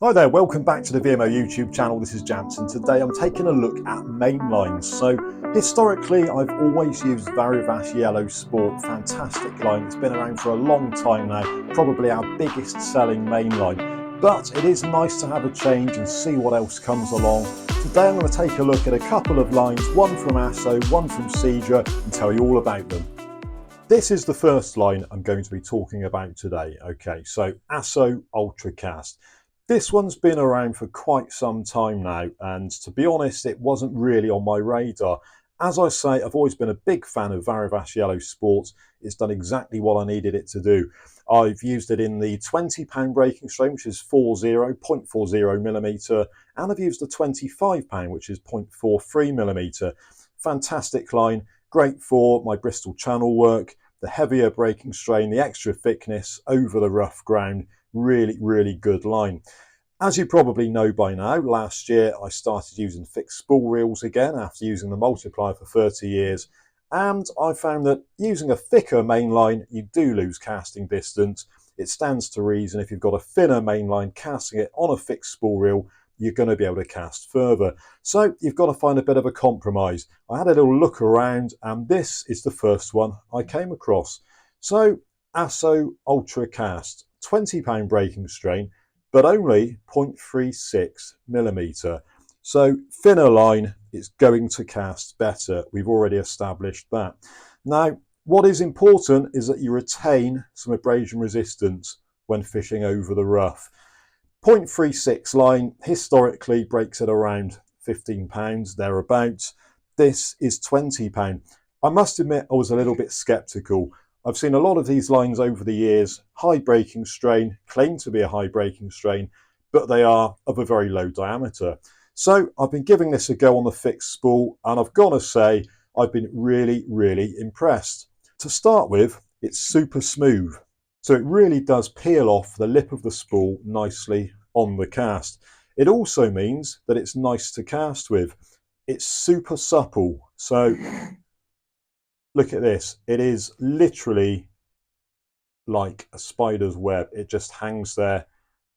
Hi there, welcome back to the VMO YouTube channel. This is Jansen. Today I'm taking a look at Mainlines. So historically I've always used Varivas Yellow Sport, fantastic line. It's been around for a long time now, probably our biggest selling mainline. But it is nice to have a change and see what else comes along. Today I'm going to take a look at a couple of lines, one from ASSO, one from SEADRA, and tell you all about them. This is the first line I'm going to be talking about today. Okay, so ASSO Ultracast. This one's been around for quite some time now, and to be honest, it wasn't really on my radar. As I say, I've always been a big fan of Varivas Yellow Sport. It's done exactly what I needed it to do. I've used it in the £20 breaking strain, which is 0.40 millimetre, and I've used the £25, which is 0.43 millimetre. Fantastic line, great for my Bristol Channel work, the heavier breaking strain, the extra thickness over the rough ground. Really good line. As you probably know by now, last year I started using fixed spool reels again after using the multiplier for 30 years, and I found that using a thicker mainline you do lose casting distance. It stands to reason if you've got a thinner mainline casting it on a fixed spool reel, you're going to be able to cast further. So you've got to find a bit of a compromise. I had a little look around and this is the first one I came across. So ASSO Ultracast, £20 breaking strain, but only 0.36 millimetre. So thinner line, it's going to cast better. We've already established that. Now, what is important is that you retain some abrasion resistance when fishing over the rough. 0.36 line historically breaks at around £15, thereabouts. This is £20. I must admit I was a little bit sceptical. I've seen a lot of these lines over the years, high breaking strain, claim to be a high breaking strain, but they are of a very low diameter. So I've been giving this a go on the fixed spool, and I've got to say I've been really impressed. To start with, it's super smooth. So it really does peel off the lip of the spool nicely on the cast. It also means that it's nice to cast with. It's super supple. So look at this. It is literally like a spider's web. It just hangs there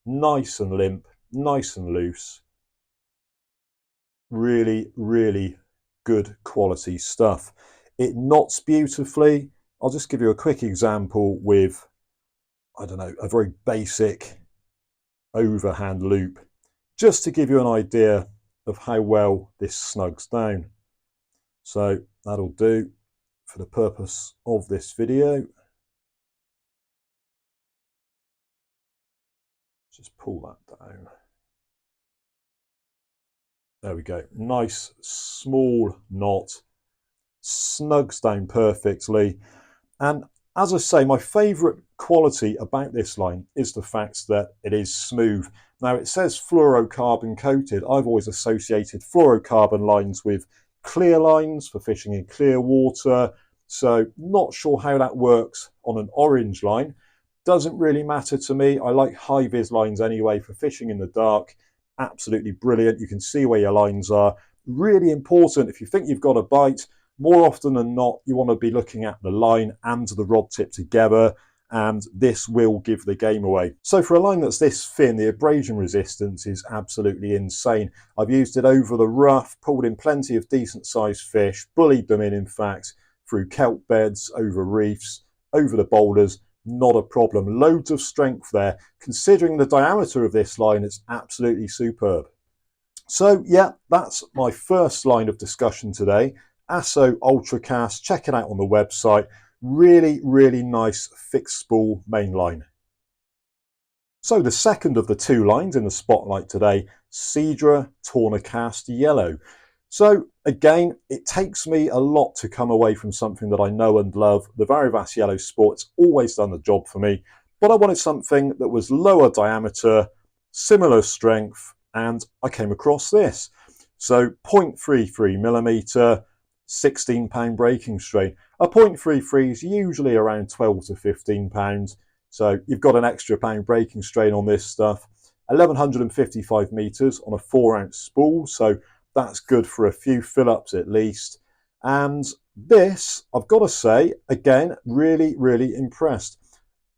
nice and limp, nice and loose. Really good quality stuff. It knots beautifully. I'll just give you a quick example with, I don't know, a very basic overhand loop, just to give you an idea of how well this snugs down. So that'll do for the purpose of this video. Just pull that down. There we go. Nice small knot, snugs down perfectly. And as I say, my favourite quality about this line is the fact that it is smooth. Now it says fluorocarbon coated. I've always associated fluorocarbon lines with clear lines for fishing in clear water. So not sure how that works on an orange line. Doesn't really matter to me. I like high vis lines anyway for fishing in the dark. Absolutely brilliant. You can see where your lines are. Really important if you think you've got a bite. More often than not, you want to be looking at the line and the rod tip together, and this will give the game away. So for a line that's this thin, the abrasion resistance is absolutely insane. I've used it over the rough, pulled in plenty of decent sized fish, bullied them in fact, through kelp beds, over reefs, over the boulders, not a problem. Loads of strength there. Considering the diameter of this line, it's absolutely superb. So yeah, that's my first line of discussion today. ASSO Ultracast, check it out on the website. Really nice fixed spool mainline. So the second of the two lines in the spotlight today, SEADRA TOA Cast Yellow. So again, it takes me a lot to come away from something that I know and love. The Varivas Yellow Sport's always done the job for me, but I wanted something that was lower diameter, similar strength, and I came across this. So 0.33 millimetre, £16 breaking strain. A 0.33 is usually around £12 to £15. So you've got an extra pound breaking strain on this stuff. 1155 metres on a 4-ounce spool. So that's good for a few fill-ups at least. And this, I've got to say, again, really impressed.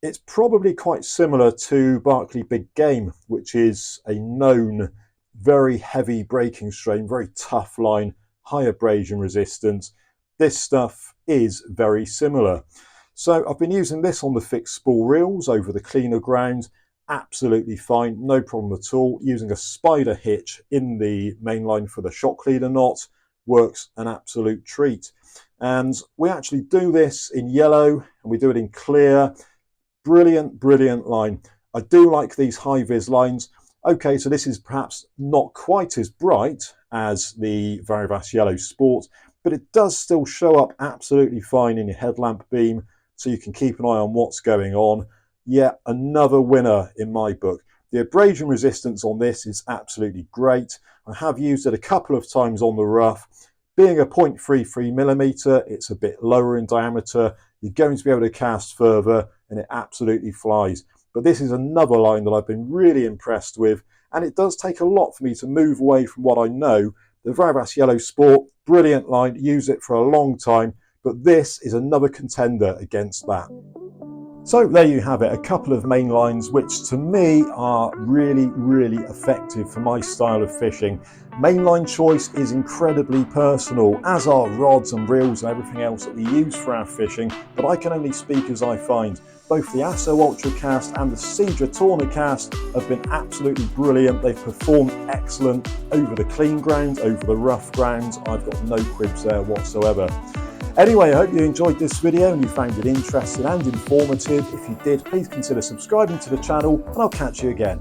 It's probably quite similar to Barkley Big Game, which is a known very heavy braking strain, very tough line, high abrasion resistance. This stuff is very similar. So I've been using this on the fixed spool reels over the cleaner ground. Absolutely fine, no problem at all. Using a spider hitch in the mainline for the shock leader knot works an absolute treat. And we actually do this in yellow and we do it in clear. Brilliant, brilliant line. I do like these high-vis lines. Okay, so this is perhaps not quite as bright as the Varivas Yellow Sport, but it does still show up absolutely fine in your headlamp beam, so you can keep an eye on what's going on. Yeah, another winner in my book. The abrasion resistance on this is absolutely great. I have used it a couple of times on the rough. Being a 0.33mm, it's a bit lower in diameter. You're going to be able to cast further, and it absolutely flies. But this is another line that I've been really impressed with, and it does take a lot for me to move away from what I know. The Varivas Yellow Sport, brilliant line, use it for a long time, but this is another contender against that. So there you have it, a couple of main lines which to me are really, really effective for my style of fishing. Mainline choice is incredibly personal, as are rods and reels and everything else that we use for our fishing, but I can only speak as I find. Both the ASSO Ultracast and the SEADRA TOA Cast have been absolutely brilliant. They've performed excellent over the clean ground, over the rough ground. I've got no quibs there whatsoever. Anyway, I hope you enjoyed this video and you found it interesting and informative. If you did, please consider subscribing to the channel and I'll catch you again.